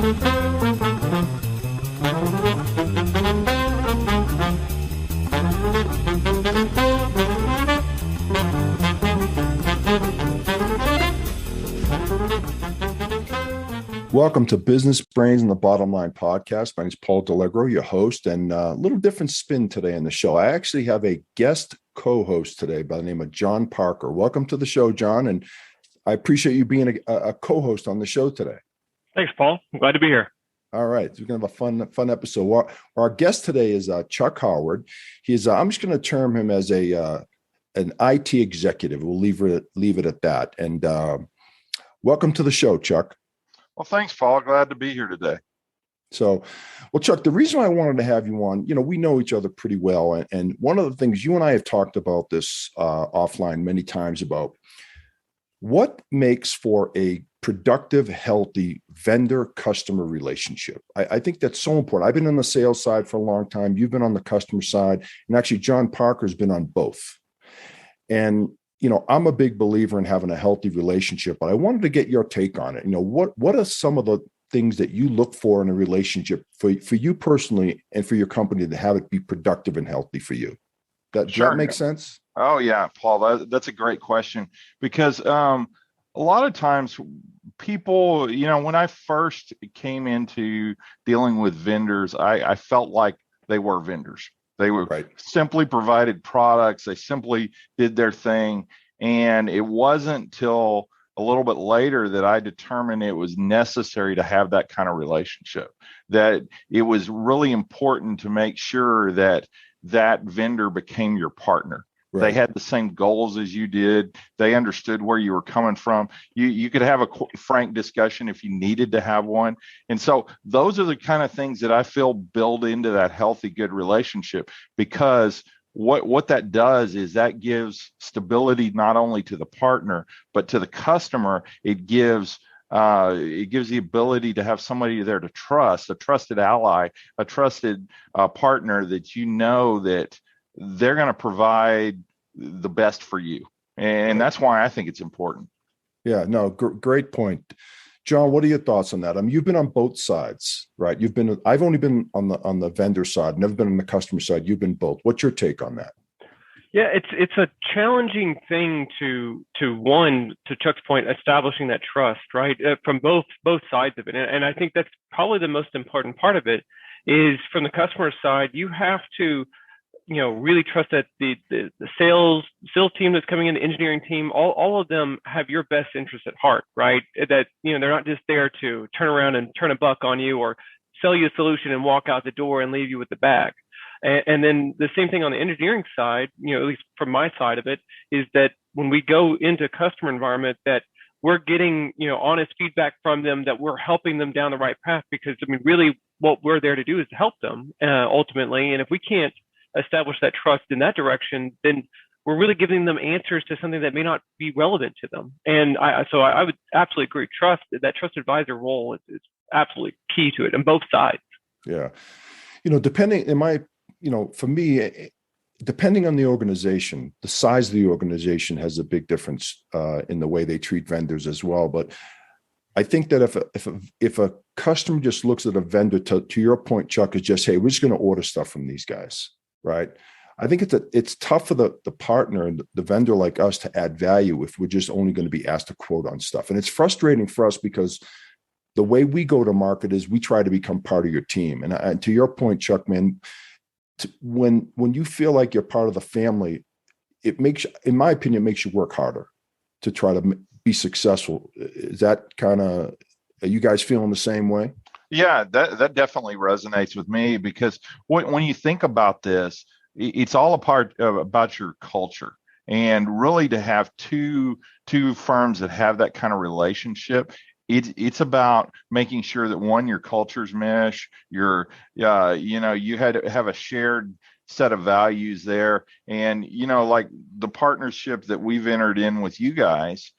Welcome to Business Brains and the Bottom Line podcast. My name is Paul Delegro, your host, and a little different spin today in the show. I actually have a guest co-host today by the name of John Parker. Welcome to the show, John, and I appreciate you being a co-host on the show today. Thanks, Paul. I'm glad to be here. All right, we're going to have a fun episode. Our guest today is Chuck Howard. He's I'm just going to term him as an IT executive. We'll leave it at that. And welcome to the show, Chuck. Well, thanks, Paul. Glad to be here today. So, well, Chuck, the reason I wanted to have you on, we know each other pretty well. And one of the things you and I have talked about this offline many times about what makes for a productive, healthy vendor-customer relationship. I think that's so important. I've been on the sales side for a long time. You've been on the customer side. And actually, John Parker's been on both. And I'm a big believer in having a healthy relationship, but I wanted to get your take on it. What are some of the things that you look for in a relationship for you personally and for your company to have it be productive and healthy for you? Does that make sense? Oh, yeah, Paul, that's a great question because a lot of times people, when I first came into dealing with vendors, I felt like they were vendors. They were simply provided products. They simply did their thing. And it wasn't till a little bit later that I determined it was necessary to have that kind of relationship, that it was really important to make sure that that vendor became your partner. Right. They had the same goals as you did. They understood where you were coming from. You could have a frank discussion if you needed to have one. And so those are the kind of things that I feel build into that healthy, good relationship, because what that does is that gives stability not only to the partner, but to the customer. It gives the ability to have somebody there to trust, a trusted ally, a trusted partner that that they're going to provide the best for you. And that's why I think it's important. Yeah, no, great point. John, what are your thoughts on that? You've been on both sides, right? I've only been on the vendor side, never been on the customer side. You've been both. What's your take on that? Yeah, it's a challenging thing to Chuck's point, establishing that trust, right? From both sides of it. And I think that's probably the most important part of it is from the customer side, you have to really trust that the sales team that's coming in, the engineering team, all of them have your best interest at heart, right? That, they're not just there to turn around and turn a buck on you or sell you a solution and walk out the door and leave you with the bag. And then the same thing on the engineering side, at least from my side of it, is that when we go into a customer environment that we're getting, honest feedback from them, that we're helping them down the right path, because really what we're there to do is to help them ultimately. And if we can't establish that trust in that direction, then we're really giving them answers to something that may not be relevant to them. And so I would absolutely agree. That trust advisor role is absolutely key to it on both sides. Yeah. For me, depending on the organization, the size of the organization has a big difference in the way they treat vendors as well. But I think that if a customer just looks at a vendor, to your point, Chuck, is just, hey, we're just going to order stuff from these guys. Right. I think it's tough for the partner and the vendor like us to add value if we're just only going to be asked to quote on stuff. And it's frustrating for us because the way we go to market is we try to become part of your team. And to your point, Chuck, man, when you feel like you're part of the family, in my opinion, it makes you work harder to try to be successful. Is that are you guys feeling the same way? Yeah, that definitely resonates with me, because when you think about this, it's all about your culture, and really to have two firms that have that kind of relationship. It's about making sure that, one, your cultures mesh, you have a shared set of values there, and like the partnership that we've entered in with you guys,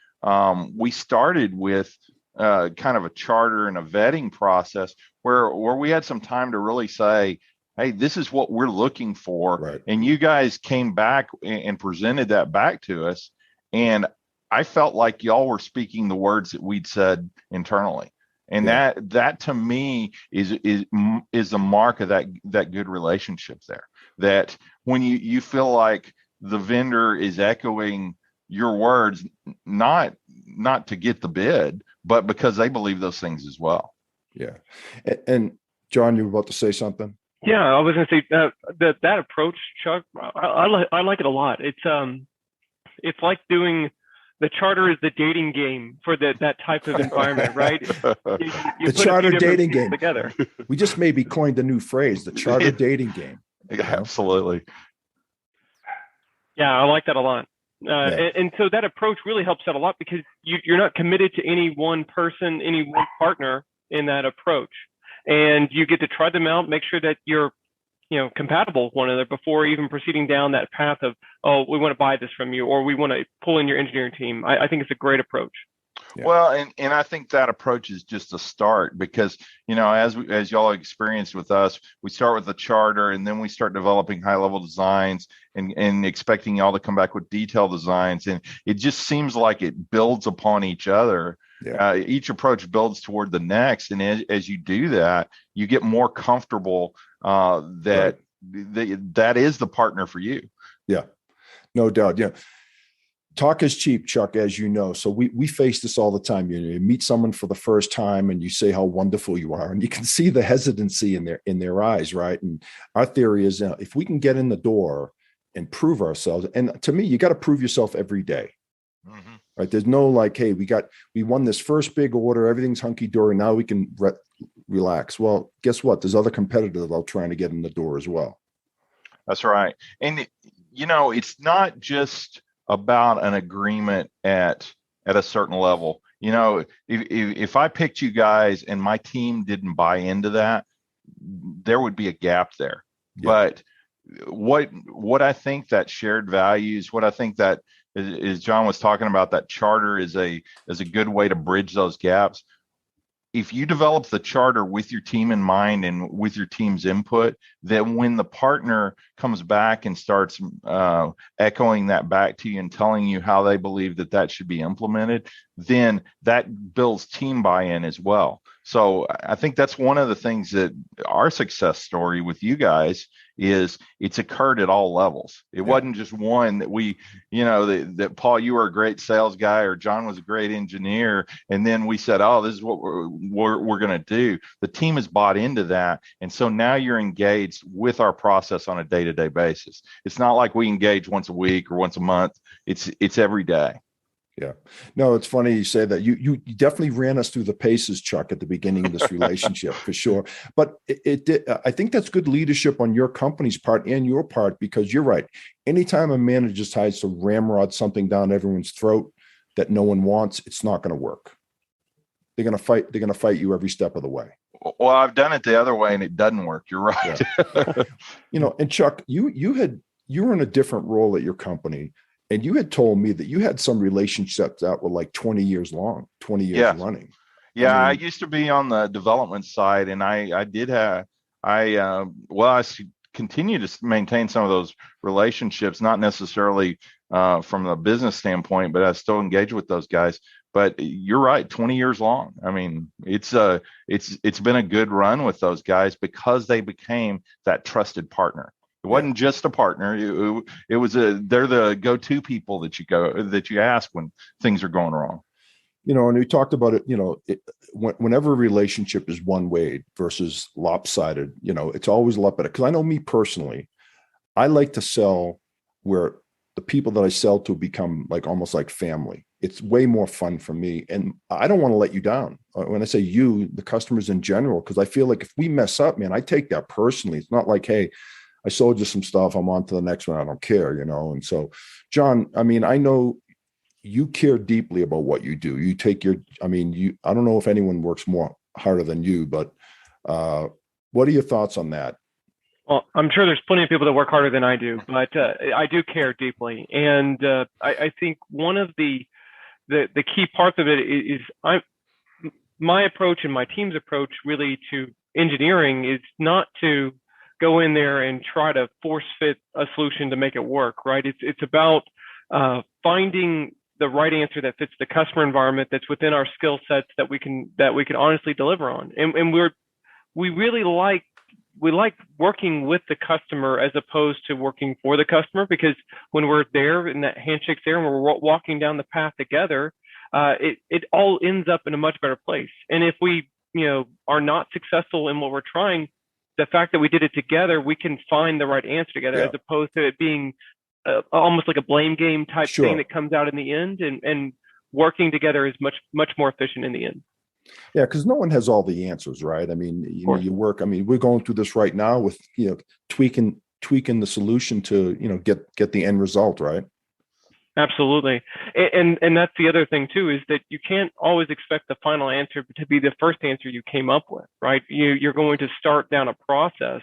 we started with kind of a charter and a vetting process where we had some time to really say, hey, this is what we're looking for. Right. And you guys came back and presented that back to us. And I felt like y'all were speaking the words that we'd said internally. And that to me is a mark of that good relationship there. That when you feel like the vendor is echoing your words, not to get the bid, but because they believe those things as well. Yeah. And John, you were about to say something? Yeah, I was going to say that approach, Chuck, I like it a lot. It's like doing the charter is the dating game for that type of environment, right? You The charter dating game together. We just maybe coined a new phrase, the charter dating game. Absolutely. Yeah, I like that a lot. And so that approach really helps out a lot because you're not committed to any one person, any one partner in that approach. And you get to try them out, make sure that you're compatible with one another before even proceeding down that path of, oh, we want to buy this from you, or we want to pull in your engineering team. I think it's a great approach. Yeah. Well, and I think that approach is just a start because, as y'all experienced with us, we start with the charter and then we start developing high level designs and expecting y'all to come back with detailed designs. And it just seems like it builds upon each other. Yeah. Each approach builds toward the next. And as you do that, you get more comfortable that is the partner for you. Yeah, no doubt. Yeah. Talk is cheap, Chuck, as you know. So we face this all the time. You meet someone for the first time and you say how wonderful you are, and you can see the hesitancy in their eyes, right? And our theory is if we can get in the door and prove ourselves, and to me, you got to prove yourself every day. Mm-hmm. Right? There's no like, hey, we won this first big order, everything's hunky dory. Now we can relax. Well, guess what? There's other competitors out trying to get in the door as well. That's right. And it's not just about an agreement at a certain level. If I picked you guys and my team didn't buy into that, there would be a gap there. Yeah. But what I think that shared values, what I think that is John was talking about, that charter is a good way to bridge those gaps. If you develop the charter with your team in mind and with your team's input, then when the partner comes back and starts echoing that back to you and telling you how they believe that should be implemented, then that builds team buy-in as well. So I think that's one of the things that our success story with you guys is it's occurred at all levels. It wasn't just one that we, that Paul, you were a great sales guy or John was a great engineer. And then we said, oh, this is what we're going to do. The team has bought into that. And so now you're engaged with our process on a day-to-day basis. It's not like we engage once a week or once a month. It's every day. Yeah. No, it's funny you say that. You definitely ran us through the paces, Chuck, at the beginning of this relationship for sure. But I think that's good leadership on your company's part and your part, because you're right. Anytime a manager decides to ramrod something down everyone's throat that no one wants, it's not going to work. They're going to fight you every step of the way. Well, I've done it the other way and it doesn't work. You're right. Yeah. And Chuck, you were in a different role at your company. And you had told me that you had some relationships that were like 20 years long, 20 years running. Yeah, I used to be on the development side, and I continue to maintain some of those relationships, not necessarily from a business standpoint, but I still engage with those guys. But you're right, 20 years long. I mean, it's been a good run with those guys because they became that trusted partner. It wasn't just a partner. It was they're the go-to people that you ask when things are going wrong. And we talked about it, whenever a relationship is one way versus lopsided, it's always lopsided. Because I know me personally, I like to sell where the people that I sell to become almost like family. It's way more fun for me. And I don't want to let you down. When I say you, the customers in general, because I feel like if we mess up, man, I take that personally. It's not like, hey, I sold you some stuff, I'm on to the next one, I don't care, And so, John, I mean, I know you care deeply about what you do. You take I don't know if anyone works more harder than you, but what are your thoughts on that? Well, I'm sure there's plenty of people that work harder than I do, but I do care deeply. And I think one of the key parts of it is my approach and my team's approach really to engineering is not to go in there and try to force fit a solution to make it work, right? It's about finding the right answer that fits the customer environment, that's within our skill sets, that we can honestly deliver on. And we really like working with the customer as opposed to working for the customer, because when we're there and that handshake's there and we're walking down the path together, it all ends up in a much better place. And if we, are not successful in what we're trying, the fact that we did it together, we can find the right answer together, as opposed to it being almost like a blame game type thing that comes out in the end. And working together is much more efficient in the end. Yeah, because no one has all the answers, right? I mean, you work. I mean, we're going through this right now with tweaking the solution to get the end result, right? Absolutely. And that's the other thing too, is that you can't always expect the final answer to be the first answer you came up with, right? You're going to start down a process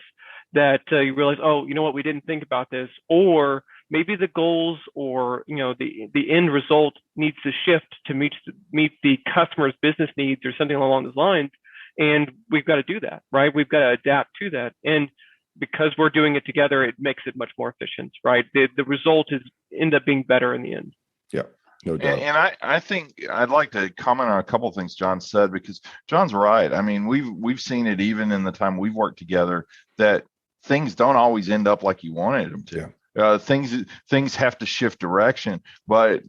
that you realize, oh, you know what, we didn't think about this, or maybe the goals or the end result needs to shift to meet the customer's business needs or something along those lines, and we've got to do that, right? We've got to adapt to that, and because we're doing it together, it makes it much more efficient, right? The result end up being better in the end. Yeah, no doubt. And I think I'd like to comment on a couple of things John said, because John's right. I mean, we've seen it even in the time we've worked together, that things don't always end up like you wanted them to. Yeah. Things have to shift direction, but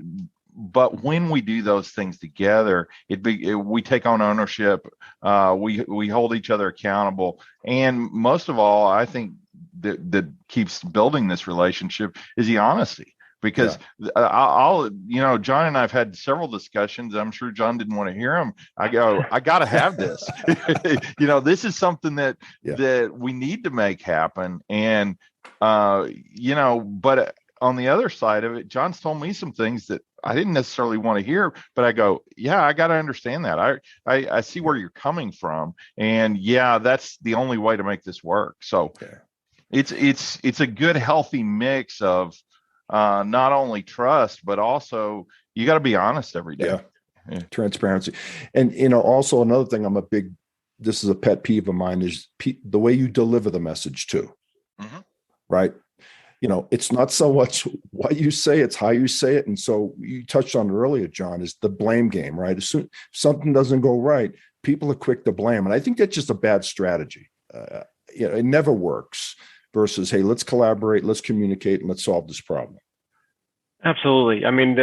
when we do those things together, we take on ownership. We hold each other accountable, and most of all, I think that keeps building this relationship is the honesty. Because John and I've had several discussions. I'm sure John didn't want to hear them. I go, I got to have this. This is something that we need to make happen. And but on the other side of it, John's told me some things that I didn't necessarily want to hear, but I go, yeah, I got to understand that. I see where you're coming from, and that's the only way to make this work. So it's a good, healthy mix of not only trust, but also you got to be honest every day. Yeah. Transparency. And, also another thing this is a pet peeve of mine, is the way you deliver the message too. Mm-hmm. Right. It's not so much what you say, it's how you say it. And so you touched on it earlier, John, is the blame game, right? As soon as something doesn't go right, people are quick to blame. And I think that's just a bad strategy. It never works versus, hey, let's collaborate, let's communicate, and let's solve this problem. Absolutely. I mean,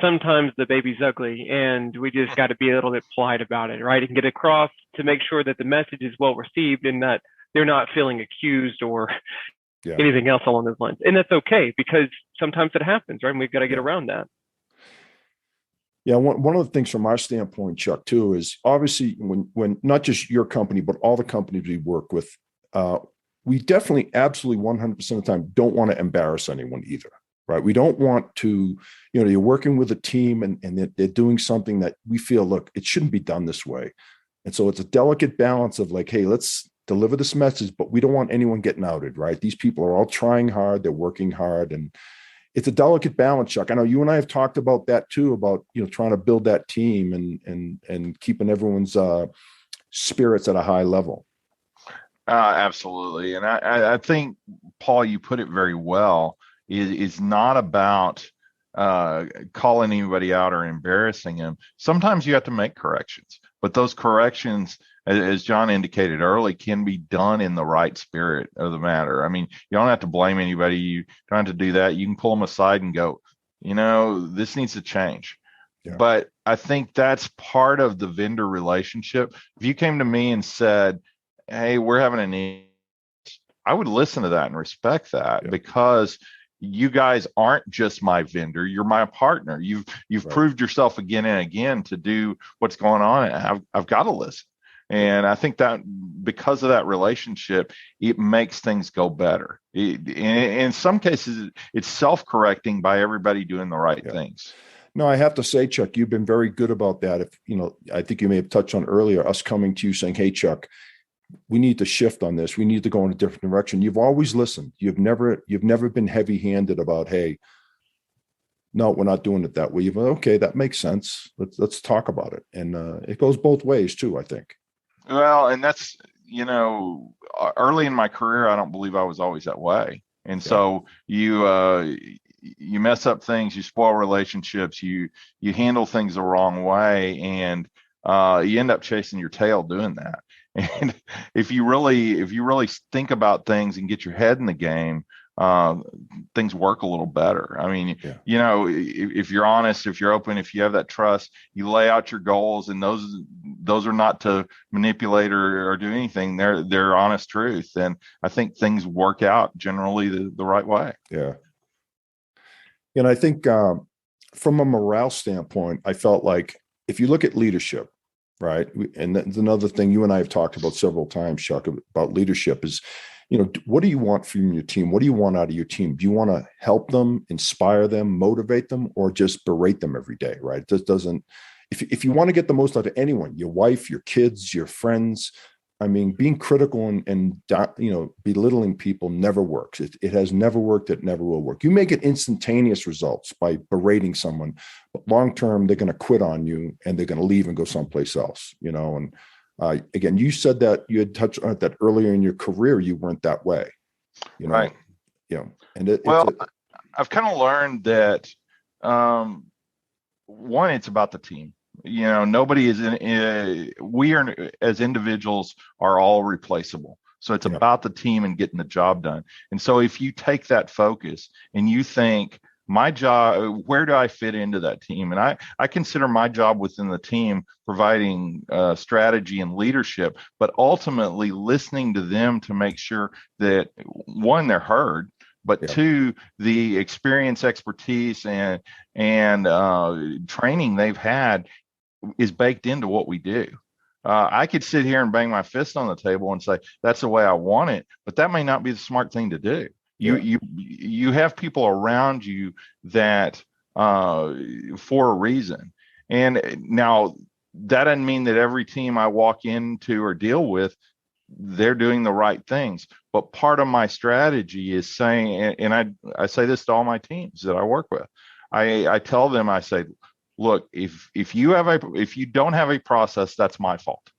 sometimes the baby's ugly, and we just got to be a little bit polite about it, right? And get across to make sure that the message is well received and that they're not feeling accused or anything else along those lines. And that's okay, because sometimes it happens, right? And we've got to get around that. Yeah, one of the things from our standpoint, Chuck, too, is obviously when not just your company, but all the companies we work with, we definitely, absolutely 100% of the time don't want to embarrass anyone either, right? We don't want to, you're working with a team and they're doing something that we feel, look, it shouldn't be done this way. And so it's a delicate balance of like, hey, let's deliver this message, but we don't want anyone getting outed, right? These people are all trying hard, they're working hard, and it's a delicate balance, Chuck. I know you and I have talked about that too, about trying to build that team and keeping everyone's spirits at a high level. Absolutely, and I think, Paul, you put it very well. Is not about calling anybody out or embarrassing them. Sometimes you have to make corrections, but those corrections, as John indicated early, can be done in the right spirit of the matter. I mean, you don't have to blame anybody. You don't have to do that. You can pull them aside and go, this needs to change. Yeah. But I think that's part of the vendor relationship. If you came to me and said, hey, we're having a need, I would listen to that and respect that, because you guys aren't just my vendor, you're my partner. You've proved yourself again and again to do what's going on, and I've got to listen. And I think that because of that relationship, it makes things go better. In some cases, it's self-correcting by everybody doing the right things. No, I have to say, Chuck, you've been very good about that. If I think you may have touched on earlier, us coming to you saying, hey, Chuck, we need to shift on this. We need to go in a different direction. You've always listened. You've never been heavy-handed about, hey, no, we're not doing it that way. You've okay, that makes sense. Let's talk about it. And it goes both ways too, I think. Well, and that's, early in my career, I don't believe I was always that way. And so you you mess up things, you spoil relationships, you handle things the wrong way, and you end up chasing your tail doing that. And if you really think about things and get your head in the game, things work a little better. I mean, Yeah. if you're honest, if you're open, if you have that trust, you lay out your goals, and those are not to manipulate or do anything. They're honest truth, and I think things work out generally the right way. Yeah. And I think from a morale standpoint, I felt like if you look at leadership, right, and that's another thing you and I have talked about several times, Chuck, about leadership is, what do you want from your team? What do you want out of your team? Do you want to help them, inspire them, motivate them, or just berate them every day, right? It just doesn't, if you want to get the most out of anyone, your wife, your kids, your friends, I mean, being critical and belittling people never works. It has never worked. It never will work. You may get instantaneous results by berating someone, but long term, they're going to quit on you and they're going to leave and go someplace else. And again, you said that you had touched on that earlier in your career. You weren't that way, right? And I've kind of learned that one, it's about the team. Nobody is we are, as individuals, are all replaceable. So it's about the team and getting the job done. And so if you take that focus and you think, my job, where do I fit into that team? And I consider my job within the team providing strategy and leadership, but ultimately listening to them to make sure that, one, they're heard, but two, the experience, expertise, and training they've had is baked into what we do. I could sit here and bang my fist on the table and say, that's the way I want it, but that may not be the smart thing to do. You have people around you that for a reason. And now that doesn't mean that every team I walk into or deal with, they're doing the right things. But part of my strategy is saying, and I say this to all my teams that I work with, I tell them, I say, look, if you don't have a process, that's my fault.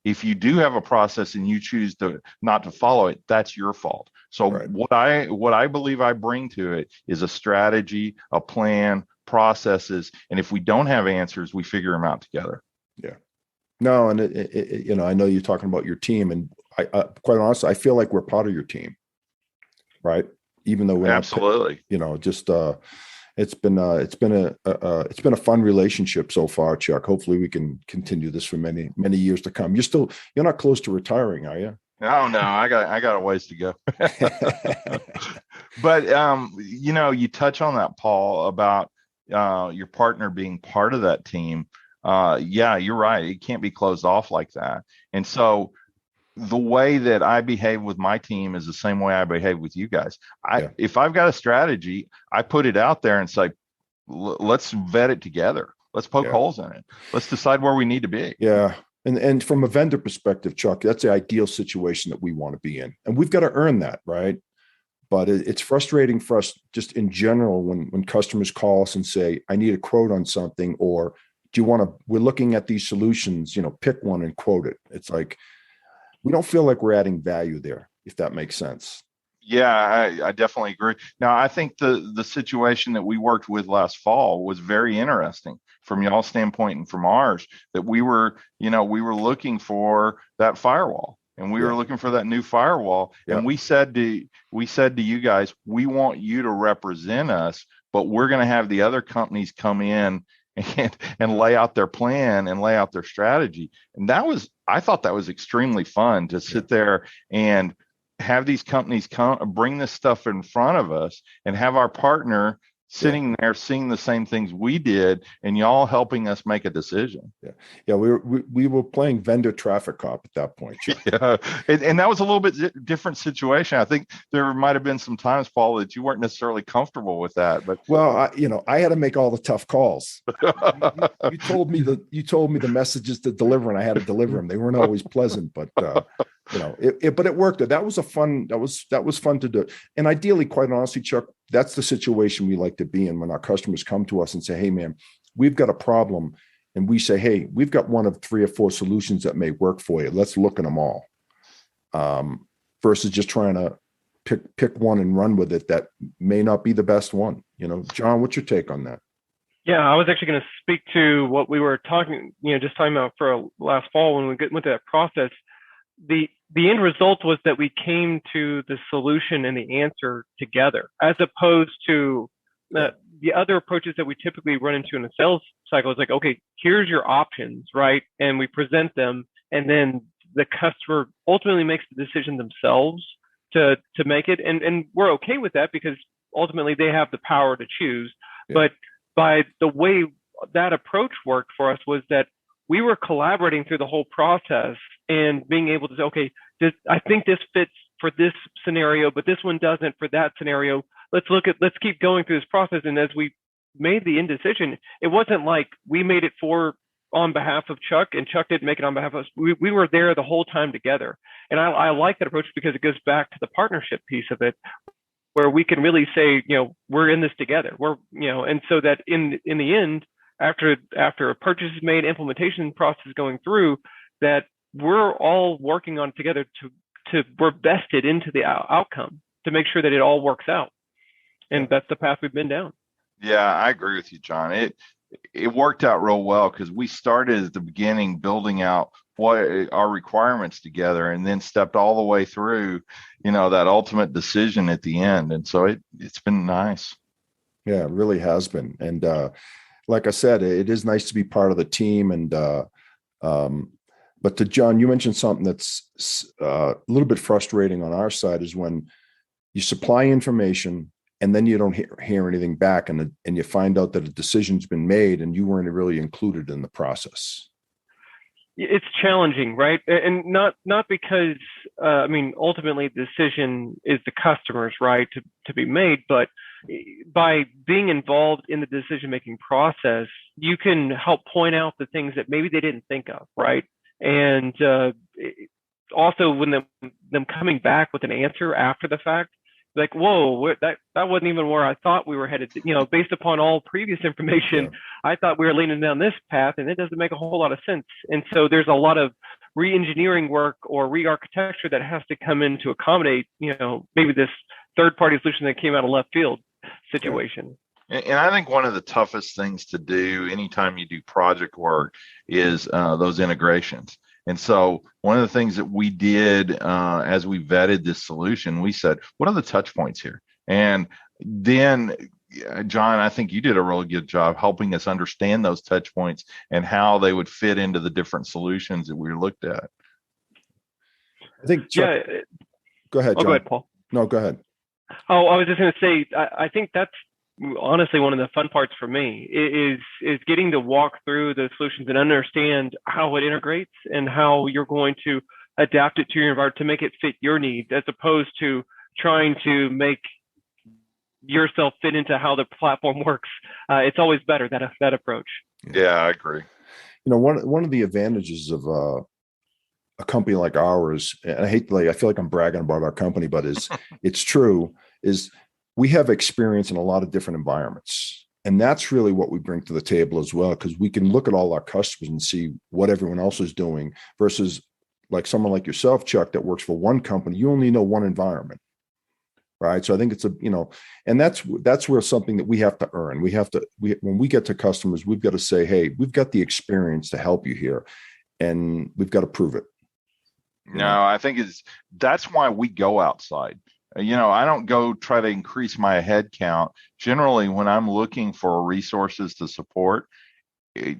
If you do have a process and you choose not to follow it, that's your fault. So what I believe I bring to it is a strategy, a plan, processes, and if we don't have answers, we figure them out together. Yeah. No, and I know you're talking about your team, and I quite honestly, I feel like we're part of your team, right? Even though we're absolutely, it's been a fun relationship so far, Chuck. Hopefully we can continue this for many, many years to come. You're not close to retiring, are you? Oh no, I got a ways to go. But you touch on that, Paul, about your partner being part of that team. Yeah, you're right. It can't be closed off like that. And so the way that I behave with my team is the same way I behave with you guys. If I've got a strategy, I put it out there and say, let's vet it together. Let's poke holes in it. Let's decide where we need to be. Yeah. And from a vendor perspective, Chuck, that's the ideal situation that we want to be in. And we've got to earn that, right? But it's frustrating for us just in general when customers call us and say, I need a quote on something, or we're looking at these solutions, pick one and quote it. It's like, we don't feel like we're adding value there, if that makes sense. Yeah, I definitely agree. Now, I think the situation that we worked with last fall was very interesting from y'all's standpoint and from ours, that we were looking for that firewall, and we were looking for that new firewall. And we said to you guys, we want you to represent us, but we're going to have the other companies come in and lay out their plan and lay out their strategy. And I thought that was extremely fun to sit there and have these companies bring this stuff in front of us and have our partner sitting there seeing the same things we did, and y'all helping us make a decision. We were playing vendor traffic cop at that point. And that was a little bit different situation. I think there might have been some times, Paul, that you weren't necessarily comfortable with that. But I had to make all the tough calls. you told me the messages to deliver, and I had to deliver them. They weren't always pleasant, but but it worked. That was fun to do. And ideally, quite honestly, Chuck, that's the situation we like to be in when our customers come to us and say, hey man, we've got a problem. And we say, hey, we've got one of 3 or 4 solutions that may work for you. Let's look at them all. Versus just trying to pick one and run with it that may not be the best one. John, what's your take on that? Yeah, I was actually going to speak to what we were talking, just talking about for last fall when we went through that process. The end result was that we came to the solution and the answer together, as opposed to the other approaches that we typically run into in a sales cycle. Is like, okay, here's your options, right? And we present them, and then the customer ultimately makes the decision themselves to make it, and we're okay with that because ultimately they have the power to choose. Yeah. But by the way that approach worked for us was that we were collaborating through the whole process and being able to say, okay, I think this fits for this scenario, but this one doesn't for that scenario. Let's keep going through this process. And as we made the end decision, it wasn't like we made it on behalf of Chuck and Chuck didn't make it on behalf of us. We were there the whole time together. And I like that approach because it goes back to the partnership piece of it, where we can really say, we're in this together. And so that in the end, after a purchase is made, implementation process is going through, that we're all working on it together we're vested into the outcome to make sure that it all works out. And that's the path we've been down. Yeah, I agree with you, John. It worked out real well because we started at the beginning building out what our requirements together and then stepped all the way through, that ultimate decision at the end. And so it's been nice. Yeah, it really has been. And like I said, it is nice to be part of the team. And but to John, you mentioned something that's a little bit frustrating on our side is when you supply information and then you don't hear anything back, and you find out that a decision's been made and you weren't really included in the process. It's challenging, right? And not because ultimately the decision is the customer's, right, to be made, but by being involved in the decision-making process, you can help point out the things that maybe they didn't think of, right? And also when them coming back with an answer after the fact, like, whoa, that wasn't even where I thought we were headed. Based upon all previous information, I thought we were leaning down this path, and it doesn't make a whole lot of sense. And so there's a lot of re-engineering work or re-architecture that has to come in to accommodate, maybe this third-party solution that came out of left field situation. And I think one of the toughest things to do anytime you do project work is those integrations. And so one of the things that we did as we vetted this solution, we said, what are the touch points here? And then, John, I think you did a really good job helping us understand those touch points and how they would fit into the different solutions that we looked at. I think, Chuck, go ahead, John. Go ahead, Paul. No, go ahead. Oh, I was just going to say, I think that's honestly one of the fun parts for me is getting to walk through the solutions and understand how it integrates and how you're going to adapt it to your environment to make it fit your needs, as opposed to trying to make yourself fit into how the platform works. It's always better that approach. Yeah, I agree. One of the advantages of a company like ours, and I feel like I'm bragging about our company, but it's true, is we have experience in a lot of different environments. And that's really what we bring to the table as well, because we can look at all our customers and see what everyone else is doing versus like someone like yourself, Chuck, that works for one company. You only know one environment, right? So I think it's and that's where something that we have to earn. When we get to customers, we've got to say, hey, we've got the experience to help you here, and we've got to prove it. No, I think that's why we go outside. I don't go try to increase my head count. Generally, when I'm looking for resources to support,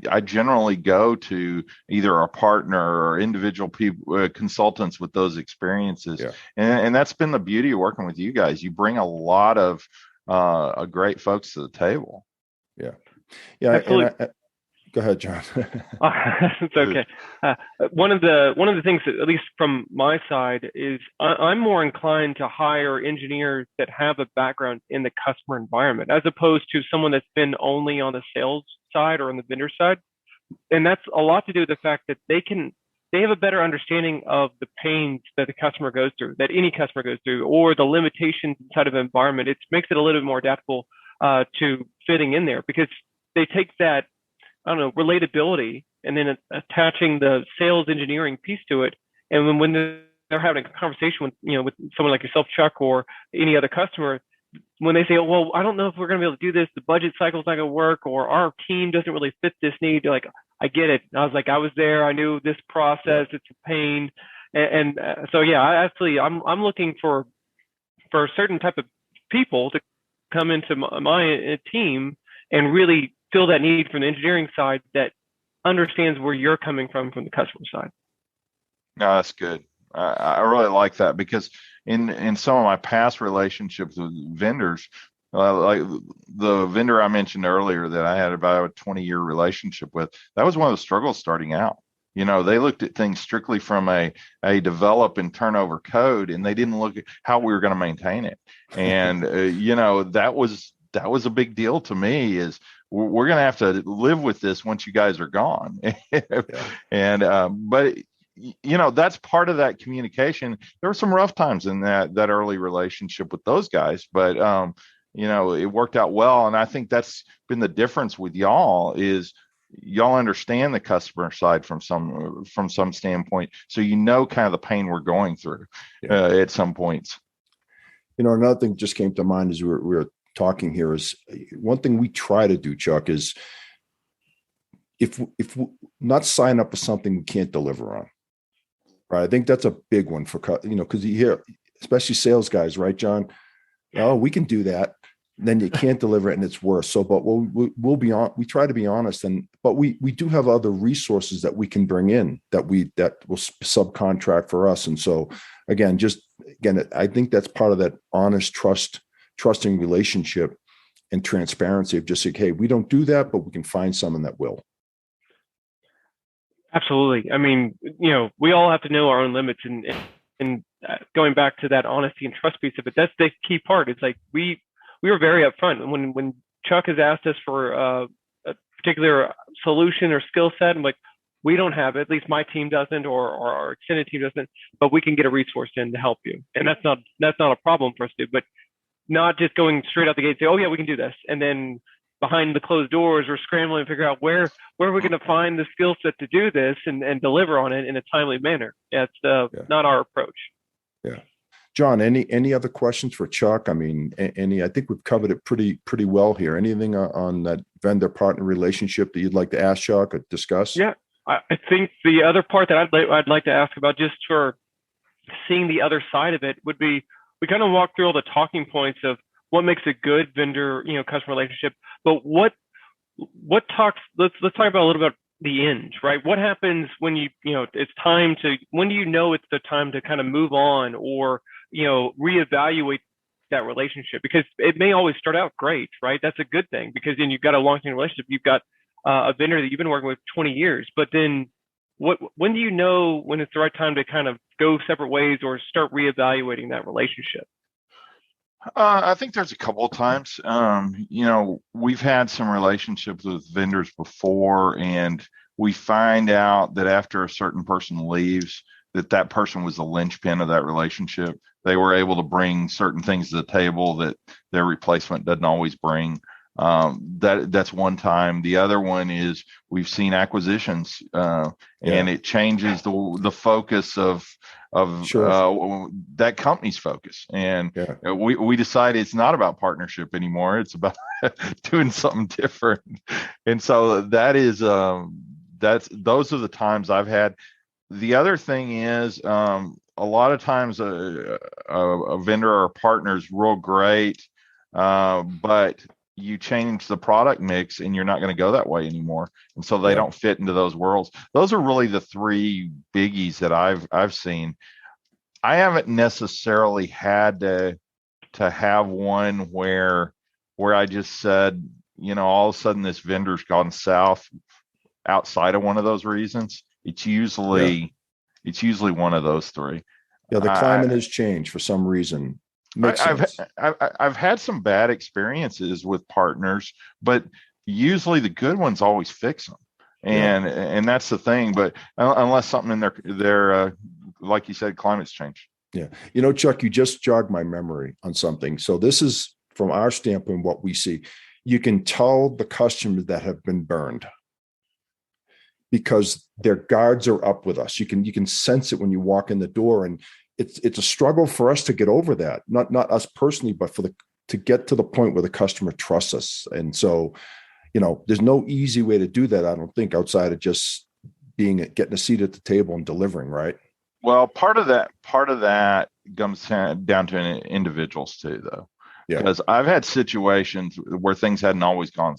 I generally go to either a partner or individual people, consultants with those experiences. Yeah. And that's been the beauty of working with you guys. You bring a lot of great folks to the table. Yeah. Yeah. Absolutely. Go ahead, John. It's okay. One of the things that, at least from my side, is I'm more inclined to hire engineers that have a background in the customer environment, as opposed to someone that's been only on the sales side or on the vendor side. And that's a lot to do with the fact that they have a better understanding of the pains that the customer goes through, that any customer goes through, or the limitations inside of the environment. It makes it a little bit more adaptable to fitting in there, because they take that, relatability, and then attaching the sales engineering piece to it. And when they're having a conversation with, with someone like yourself, Chuck, or any other customer, when they say, oh, well, I don't know if we're going to be able to do this, the budget cycle's not going to work, or our team doesn't really fit this need, they're like, I get it. And I was like, I was there. I knew this process. It's a pain. So, yeah, I'm looking for a certain type of people to come into my team and really fill that need from the engineering side that understands where you're coming from the customer side. No, that's good. I really like that, because in some of my past relationships with vendors, like the vendor I mentioned earlier that I had about a 20-year relationship with, that was one of the struggles starting out. They looked at things strictly from a develop and turnover code, and they didn't look at how we were going to maintain it. And that was a big deal to me, is we're going to have to live with this once you guys are gone. And but that's part of that communication. There were some rough times in that early relationship with those guys, but it worked out well. And I think that's been the difference with y'all, is y'all understand the customer side from some standpoint, so kind of the pain we're going through at some points. Another thing just came to mind as we were talking here is, one thing we try to do, Chuck, is if not sign up for something we can't deliver on. Right. I think that's a big one for, because you hear, especially sales guys, right, John? Oh, we can do that. Then you can't deliver it, and it's worse. So, but we'll be on. We try to be honest, but we do have other resources that we can bring in that will subcontract for us. And so, again, I think that's part of that honest, trusting relationship and transparency of just like, hey, we don't do that, but we can find someone that will. Absolutely. I mean, we all have to know our own limits, and going back to that honesty and trust piece of it, that's the key part. It's like we were very upfront when Chuck has asked us for a particular solution or skill set. I'm like, we don't have it. At least my team doesn't, or our extended team doesn't. But we can get a resource in to help you, and that's not a problem for us to do. But not just going straight out the gate and say, oh yeah, we can do this, and then behind the closed doors, we're scrambling to figure out where we're going to find the skill set to do this and deliver on it in a timely manner. That's not our approach. Yeah. John, any other questions for Chuck? I mean, I think we've covered it pretty well here. Anything on that vendor partner relationship that you'd like to ask Chuck or discuss? Yeah, I think the other part that I'd like to ask about, just for seeing the other side of it, would be, we kind of walk through all the talking points of what makes a good vendor, customer relationship. But let's talk about a little bit the end, right? What happens when it's time to, when do you know it's the time to kind of move on, or reevaluate that relationship? Because it may always start out great, right? That's a good thing, because then you've got a long-term relationship. You've got a vendor that you've been working with 20 years, but then when do you know when it's the right time to kind of go separate ways or start reevaluating that relationship? I think there's a couple of times. We've had some relationships with vendors before, and we find out that after a certain person leaves, that person was the linchpin of that relationship. They were able to bring certain things to the table that their replacement doesn't always bring. That's one time. The other one is we've seen acquisitions, and it changes the focus of that company's focus. And we decided it's not about partnership anymore. It's about doing something different. And so those are the times I've had. The other thing is, a lot of times a vendor or a partner is real great, but you change the product mix and you're not going to go that way anymore. And so they don't fit into those worlds. Those are really the three biggies that I've seen. I haven't necessarily had to have one where I just said, all of a sudden this vendor's gone south outside of one of those reasons. It's usually one of those three. Yeah, the climate has changed for some reason. I've had some bad experiences with partners, but usually the good ones always fix them, and that's the thing. But unless something in their like you said, climate's changed. Yeah, Chuck, you just jogged my memory on something. So this is from our standpoint what we see. You can tell the customers that have been burned. because their guards are up with us. You can sense it when you walk in the door, and it's a struggle for us to get over that. Not us personally, but to get to the point where the customer trusts us. And so, there's no easy way to do that, I don't think, outside of just getting a seat at the table and delivering, right? Well, part of that comes down to individuals too, though. Yeah. Because I've had situations where things hadn't always gone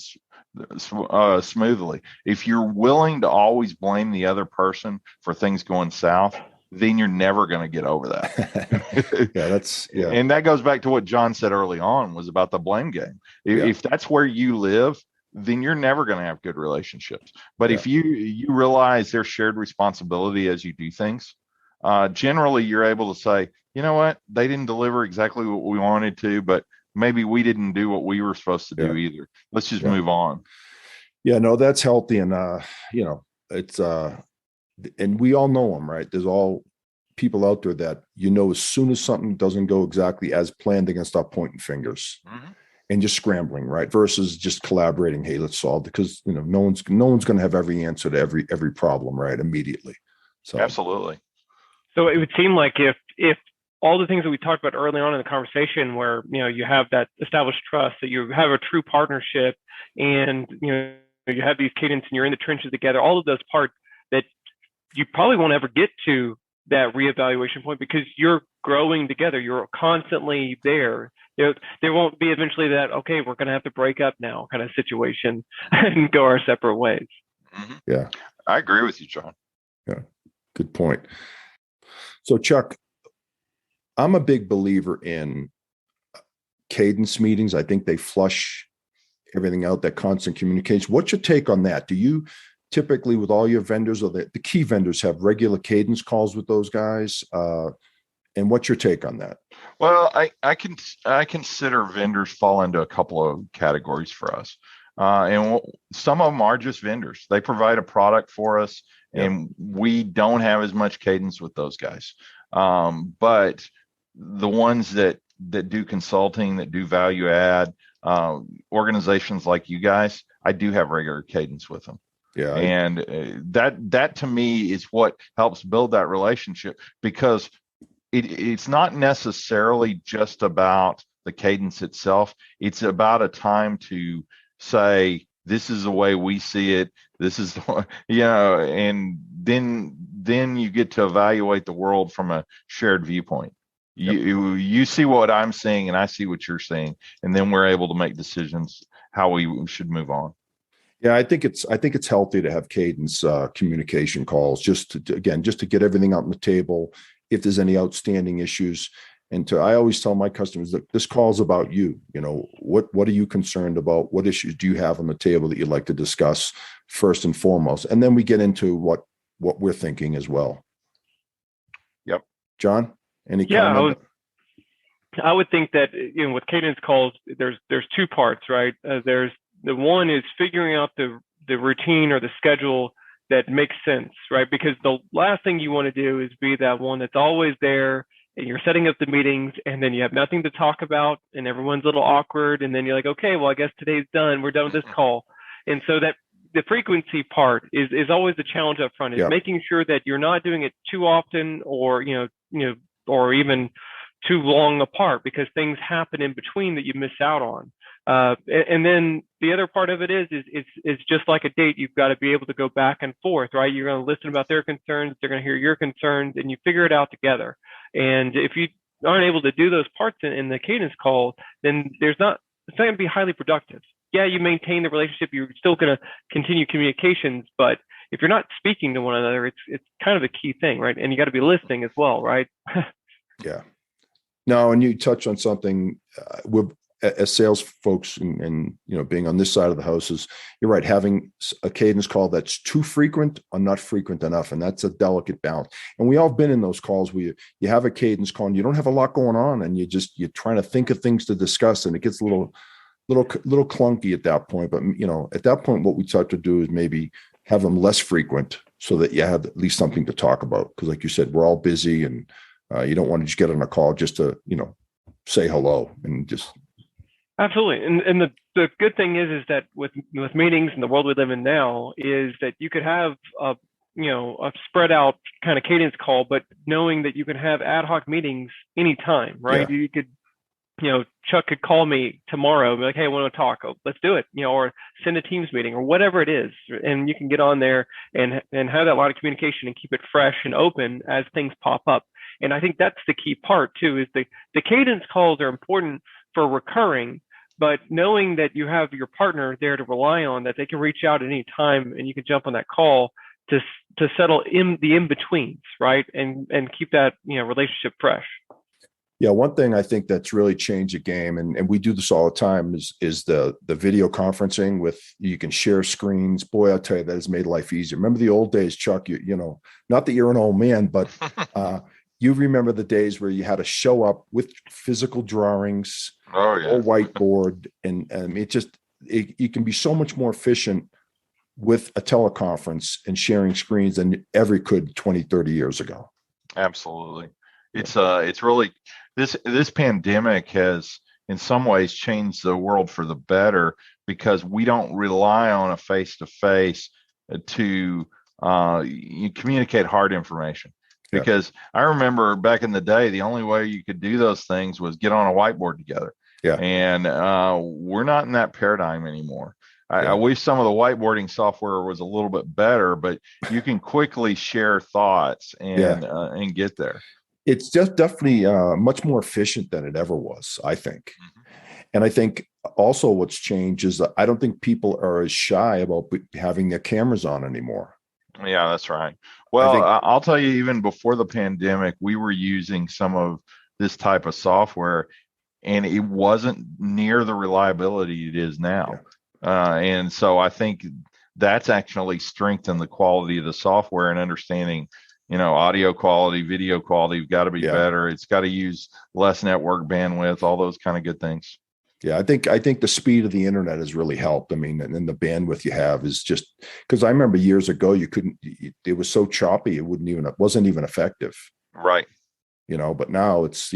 smoothly. If you're willing to always blame the other person for things going south, then you're never going to get over that. Yeah. And that goes back to what John said early on, was about the blame game. If that's where you live, then you're never going to have good relationships. But if you realize there's shared responsibility as you do things, generally you're able to say, you know what, they didn't deliver exactly what we wanted to, but maybe we didn't do what we were supposed to do either. Let's just move on. Yeah, no, that's healthy. And, it's, and we all know them, right? There's all people out there that, as soon as something doesn't go exactly as planned, they're going to start pointing fingers and just scrambling, right? Versus just collaborating. Hey, let's solve it. Because, no one's going to have every answer to every problem, right? Immediately. So absolutely. So it would seem like if all the things that we talked about early on in the conversation, where you have that established trust, that you have a true partnership, and you have these cadence, and you're in the trenches together, all of those parts that you probably won't ever get to that reevaluation point because you're growing together, you're constantly there. There won't be eventually that, okay, we're going to have to break up now kind of situation and go our separate ways. Yeah, I agree with you, John. Yeah, good point. So Chuck, I'm a big believer in cadence meetings. I think they flush everything out, that constant communication. What's your take on that? Do you typically, with all your vendors, or the key vendors, have regular cadence calls with those guys? And what's your take on that? Well, I consider vendors fall into a couple of categories for us. And some of them are just vendors. They provide a product for us, and we don't have as much cadence with those guys. But the ones that do consulting, that do value add, organizations like you guys, I do have regular cadence with them. Yeah. And that to me is what helps build that relationship, because it's not necessarily just about the cadence itself. It's about a time to say, this is the way we see it. This is, and then you get to evaluate the world from a shared viewpoint. You see what I'm seeing, and I see what you're seeing, and then we're able to make decisions how we should move on. Yeah, I think it's healthy to have cadence communication calls, just to get everything out on the table. If there's any outstanding issues, I always tell my customers that this call is about you. What are you concerned about? What issues do you have on the table that you'd like to discuss first and foremost? And then we get into what we're thinking as well. Yep. John, any comment? I would think that with cadence calls, there's two parts, right? There's the one is figuring out the routine or the schedule that makes sense, right? Because the last thing you want to do is be that one that's always there, and you're setting up the meetings, and then you have nothing to talk about, and everyone's a little awkward, and then you're like, okay, well, I guess today's done. We're done with this call. And so that the frequency part is always the challenge up front, is making sure that you're not doing it too often, or or even too long apart, because things happen in between that you miss out on. And then the other part of it is just like a date. You've got to be able to go back and forth, right? You're going to listen about their concerns. They're going to hear your concerns, and you figure it out together. And if you aren't able to do those parts in the cadence call, then it's not going to be highly productive. Yeah, you maintain the relationship. You're still going to continue communications, but if you're not speaking to one another, it's kind of a key thing, right? And you got to be listening as well, right? Yeah. No, and you touch on something as sales folks, and being on this side of the house, is, you're right, having a cadence call that's too frequent or not frequent enough, and that's a delicate balance. And we all been in those calls where you have a cadence call and you don't have a lot going on, and you're trying to think of things to discuss, and it gets a little clunky at that point. But at that point, what we start to do is maybe have them less frequent, so that you have at least something to talk about. Because like you said, we're all busy, and you don't want to just get on a call just to say hello and just Absolutely. And the good thing is that with meetings and the world we live in now is that you could have a spread out kind of cadence call, but knowing that you can have ad hoc meetings anytime, right? Yeah. You could, Chuck could call me tomorrow and be like, hey, I want to talk. Oh, let's do it, or send a Teams meeting or whatever it is. And you can get on there and have that line of communication and keep it fresh and open as things pop up. And I think that's the key part too, is the cadence calls are important for recurring, but knowing that you have your partner there to rely on, that they can reach out at any time and you can jump on that call to settle in the in-betweens, right? And keep that, relationship fresh. Yeah, one thing I think that's really changed the game, and we do this all the time, is the video conferencing with, you can share screens. Boy, I'll tell you, that has made life easier. Remember the old days, Chuck? Not that you're an old man, but you remember the days where you had to show up with physical drawings, or whiteboard, and you can be so much more efficient with a teleconference and sharing screens than ever could 20, 30 years ago. Absolutely. It's really, this pandemic has in some ways changed the world for the better, because we don't rely on a face-to-face to communicate hard information. Yeah. Because I remember back in the day, the only way you could do those things was get on a whiteboard together. Yeah. And we're not in that paradigm anymore. I wish some of the whiteboarding software was a little bit better, but you can quickly share thoughts and get there. It's just definitely much more efficient than it ever was, I think. Mm-hmm. And I think also what's changed is that I don't think people are as shy about having their cameras on anymore. Yeah, that's right. Well, I'll tell you, even before the pandemic, we were using some of this type of software, and it wasn't near the reliability it is now. Yeah. And so I think that's actually strengthened the quality of the software and understanding, audio quality, video quality, you've got to be better. It's got to use less network bandwidth, all those kind of good things. Yeah, I think the speed of the internet has really helped. I mean, and the bandwidth you have is just, because I remember years ago, it was so choppy, it wasn't even effective. Right. But now it's,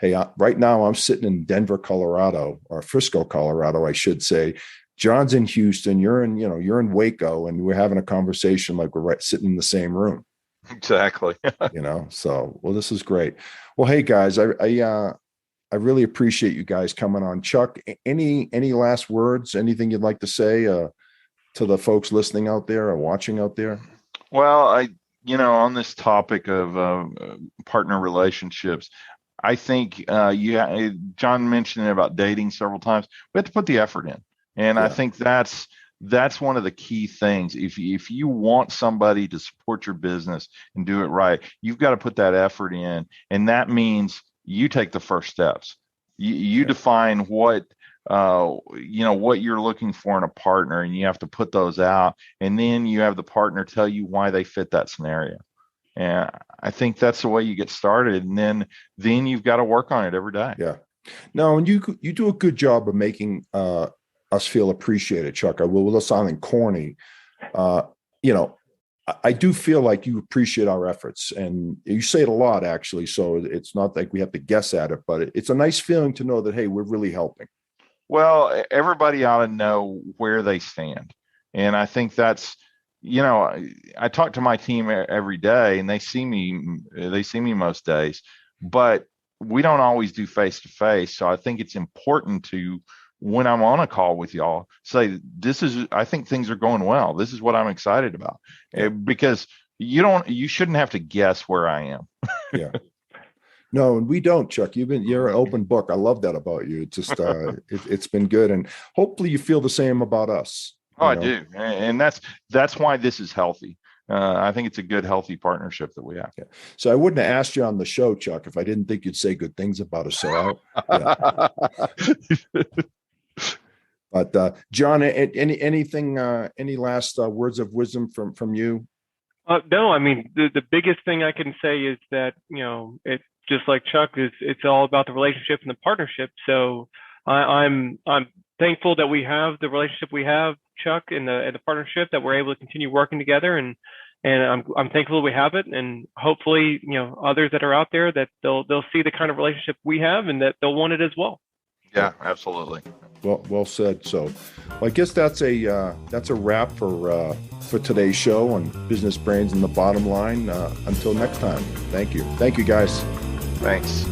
hey, right now I'm sitting in Denver, Colorado, or Frisco, Colorado, I should say. John's in Houston, you're in Waco, and we're having a conversation like we're sitting in the same room. Exactly. So, well, this is great. Well, hey guys, I really appreciate you guys coming on. Chuck, any last words, anything you'd like to say to the folks listening out there or watching out there? Well, on this topic of partner relationships, I think John mentioned it about dating several times. We have to put the effort in. And I think that's one of the key things. If you want somebody to support your business and do it right, you've got to put that effort in. And that means you take the first steps. You define what you're looking for in a partner, and you have to put those out. And then you have the partner tell you why they fit that scenario. And I think that's the way you get started. And then you've got to work on it every day. Yeah. No, and you do a good job of making us feel appreciated, Chuck. I will sounding corny. I do feel like you appreciate our efforts, and you say it a lot, actually. So it's not like we have to guess at it, but it's a nice feeling to know that, hey, we're really helping. Well, everybody ought to know where they stand. And I think that's, I talk to my team every day, and they see me most days, but we don't always do face to face. So I think it's important to, when I'm on a call with y'all, say, I think things are going well. This is what I'm excited about. Because you shouldn't have to guess where I am. Yeah. No, and we don't, Chuck. You're an open book. I love that about you. It's just, it's been good. And hopefully you feel the same about us. I do. And that's why this is healthy. I think it's a good, healthy partnership that we have. Yeah. So I wouldn't have asked you on the show, Chuck, if I didn't think you'd say good things about us. So But John, anything, any last words of wisdom from you? No, I mean, the biggest thing I can say is that, it's just like Chuck, it's all about the relationship and the partnership. So I'm thankful that we have the relationship we have, Chuck, and the partnership, that we're able to continue working together, and I'm thankful we have it, and hopefully, others that are out there, that they'll see the kind of relationship we have, and that they'll want it as well. Yeah, absolutely. Well said. So, well, I guess that's a wrap for today's show on Business Brains and the Bottom Line. Until next time, thank you, guys. Thanks.